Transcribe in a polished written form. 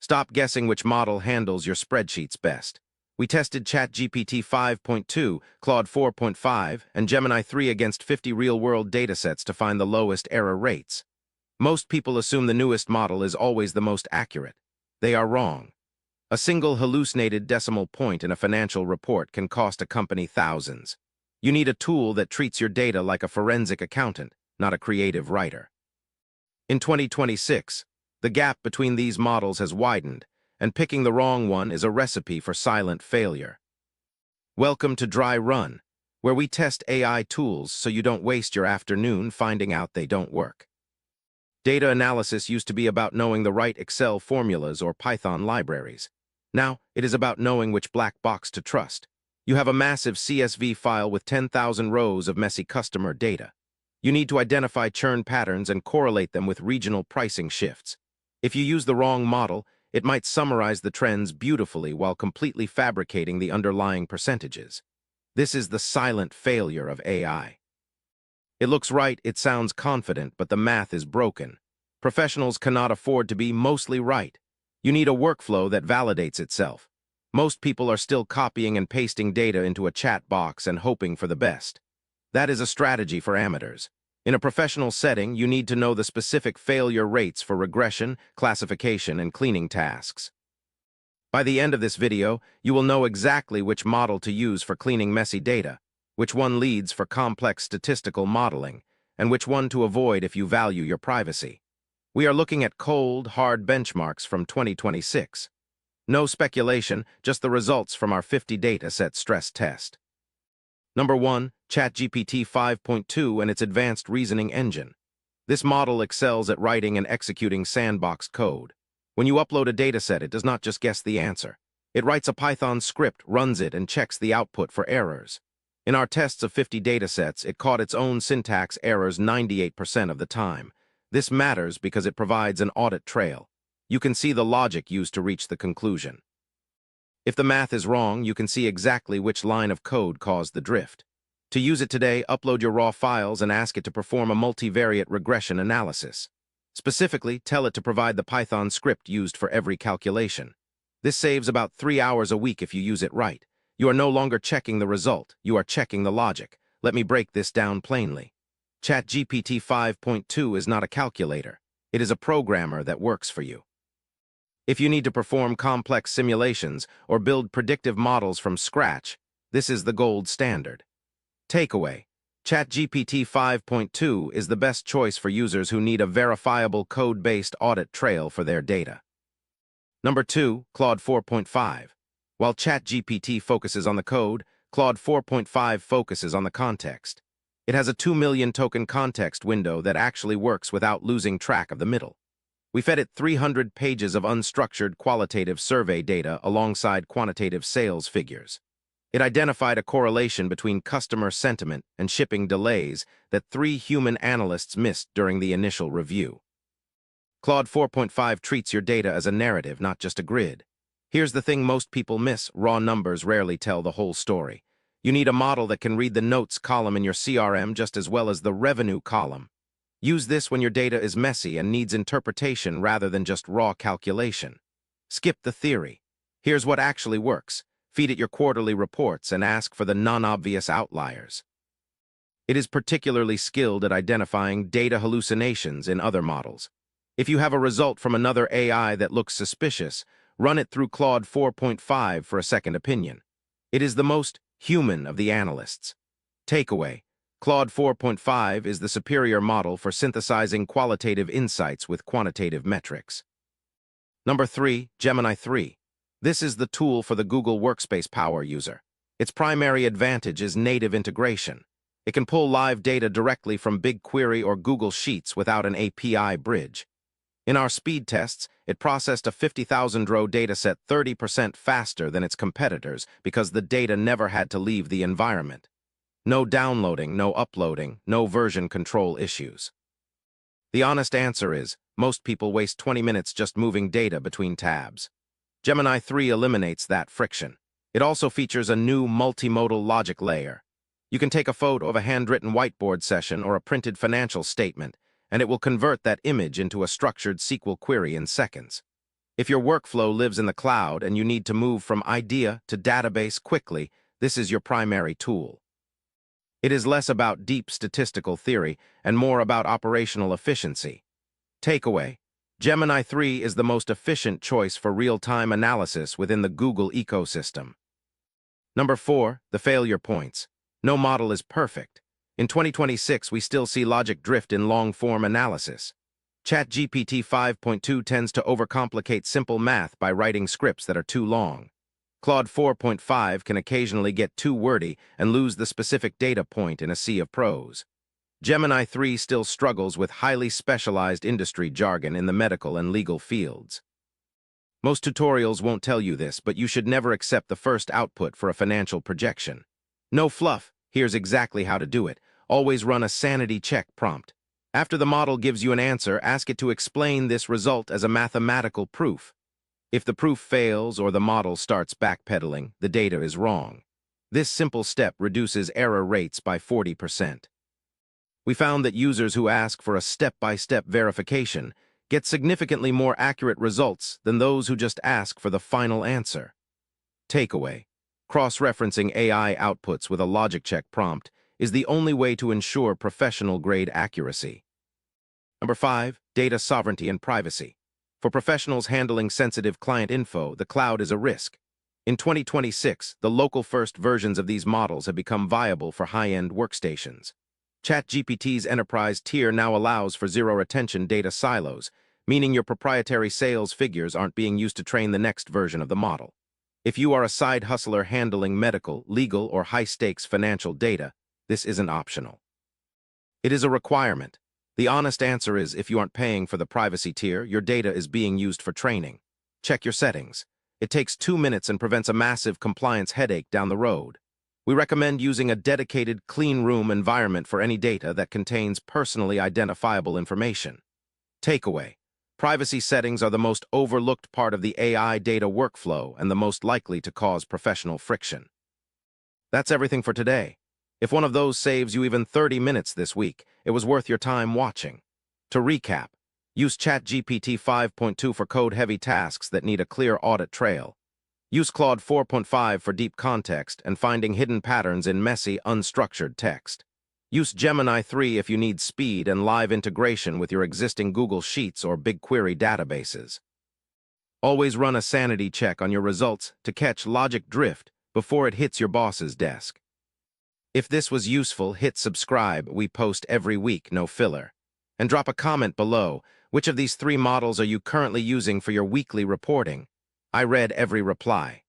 Stop guessing which model handles your spreadsheets best. We tested ChatGPT 5.2, Claude 4.5, and Gemini 3 against 50 real-world datasets to find the lowest error rates. Most people assume the newest model is always the most accurate. They are wrong. A single hallucinated decimal point in a financial report can cost a company thousands. You need a tool that treats your data like a forensic accountant, not a creative writer. In 2026, the gap between these models has widened, and picking the wrong one is a recipe for silent failure. Welcome to Dry Run, where we test AI tools so you don't waste your afternoon finding out they don't work. Data analysis used to be about knowing the right Excel formulas or Python libraries. Now, it is about knowing which black box to trust. You have a massive CSV file with 10,000 rows of messy customer data. You need to identify churn patterns and correlate them with regional pricing shifts. If you use the wrong model, it might summarize the trends beautifully while completely fabricating the underlying percentages. This is the silent failure of AI. It looks right, it sounds confident, but the math is broken. Professionals cannot afford to be mostly right. You need a workflow that validates itself. Most people are still copying and pasting data into a chat box and hoping for the best. That is a strategy for amateurs. In a professional setting, you need to know the specific failure rates for regression, classification, and cleaning tasks. By the end of this video, you will know exactly which model to use for cleaning messy data, which one leads for complex statistical modeling, and which one to avoid if you value your privacy. We are looking at cold, hard benchmarks from 2026. No speculation, just the results from our 50 dataset stress test. Number 1, ChatGPT 5.2 and its advanced reasoning engine. This model excels at writing and executing sandbox code. When you upload a dataset, it does not just guess the answer. It writes a Python script, runs it, and checks the output for errors. In our tests of 50 datasets, it caught its own syntax errors 98% of the time. This matters because it provides an audit trail. You can see the logic used to reach the conclusion. If the math is wrong, you can see exactly which line of code caused the drift. To use it today, upload your raw files and ask it to perform a multivariate regression analysis. Specifically, tell it to provide the Python script used for every calculation. This saves about 3 hours a week if you use it right. You are no longer checking the result, you are checking the logic. Let me break this down plainly. ChatGPT 5.2 is not a calculator. It is a programmer that works for you. If you need to perform complex simulations or build predictive models from scratch, this is the gold standard. Takeaway: ChatGPT 5.2 is the best choice for users who need a verifiable code-based audit trail for their data. Number 2, Claude 4.5. While ChatGPT focuses on the code, Claude 4.5 focuses on the context. It has a 2 million token context window that actually works without losing track of the middle. We fed it 300 pages of unstructured qualitative survey data alongside quantitative sales figures. It identified a correlation between customer sentiment and shipping delays that 3 human analysts missed during the initial review. Claude 4.5 treats your data as a narrative, not just a grid. Here's the thing most people miss: raw numbers rarely tell the whole story. You need a model that can read the notes column in your CRM just as well as the revenue column. Use this when your data is messy and needs interpretation rather than just raw calculation. Skip the theory. Here's what actually works. Feed it your quarterly reports and ask for the non-obvious outliers. It is particularly skilled at identifying data hallucinations in other models. If you have a result from another AI that looks suspicious, run it through Claude 4.5 for a second opinion. It is the most human of the analysts. Takeaway: Claude 4.5 is the superior model for synthesizing qualitative insights with quantitative metrics. Number 3, Gemini 3. This is the tool for the Google Workspace power user. Its primary advantage is native integration. It can pull live data directly from BigQuery or Google Sheets without an API bridge. In our speed tests, it processed a 50,000-row dataset 30% faster than its competitors because the data never had to leave the environment. No downloading, no uploading, no version control issues. The honest answer is, most people waste 20 minutes just moving data between tabs. Gemini 3 eliminates that friction. It also features a new multimodal logic layer. You can take a photo of a handwritten whiteboard session or a printed financial statement, and it will convert that image into a structured SQL query in seconds. If your workflow lives in the cloud and you need to move from idea to database quickly, this is your primary tool. It is less about deep statistical theory and more about operational efficiency. Takeaway: Gemini 3 is the most efficient choice for real-time analysis within the Google ecosystem. Number 4, the failure points. No model is perfect. In 2026, we still see logic drift in long-form analysis. ChatGPT 5.2 tends to overcomplicate simple math by writing scripts that are too long. Claude 4.5 can occasionally get too wordy and lose the specific data point in a sea of prose. Gemini 3 still struggles with highly specialized industry jargon in the medical and legal fields. Most tutorials won't tell you this, but you should never accept the first output for a financial projection. No fluff, here's exactly how to do it. Always run a sanity check prompt. After the model gives you an answer, ask it to explain this result as a mathematical proof. If the proof fails or the model starts backpedaling, the data is wrong. This simple step reduces error rates by 40%. We found that users who ask for a step-by-step verification get significantly more accurate results than those who just ask for the final answer. Takeaway: cross-referencing AI outputs with a logic check prompt is the only way to ensure professional-grade accuracy. Number 5, data sovereignty and privacy. For professionals handling sensitive client info, the cloud is a risk. In 2026, the local-first versions of these models have become viable for high-end workstations. ChatGPT's enterprise tier now allows for zero-retention data silos, meaning your proprietary sales figures aren't being used to train the next version of the model. If you are a side hustler handling medical, legal, or high-stakes financial data, this isn't optional. It is a requirement. The honest answer is, if you aren't paying for the privacy tier, your data is being used for training. Check your settings. It takes 2 minutes and prevents a massive compliance headache down the road. We recommend using a dedicated clean room environment for any data that contains personally identifiable information. Takeaway: privacy settings are the most overlooked part of the AI data workflow and the most likely to cause professional friction. That's everything for today. If one of those saves you even 30 minutes this week, it was worth your time watching. To recap, use ChatGPT 5.2 for code-heavy tasks that need a clear audit trail. Use Claude 4.5 for deep context and finding hidden patterns in messy, unstructured text. Use Gemini 3 if you need speed and live integration with your existing Google Sheets or BigQuery databases. Always run a sanity check on your results to catch logic drift before it hits your boss's desk. If this was useful, hit subscribe. We post every week, no filler. And drop a comment below. Which of these 3 models are you currently using for your weekly reporting? I read every reply.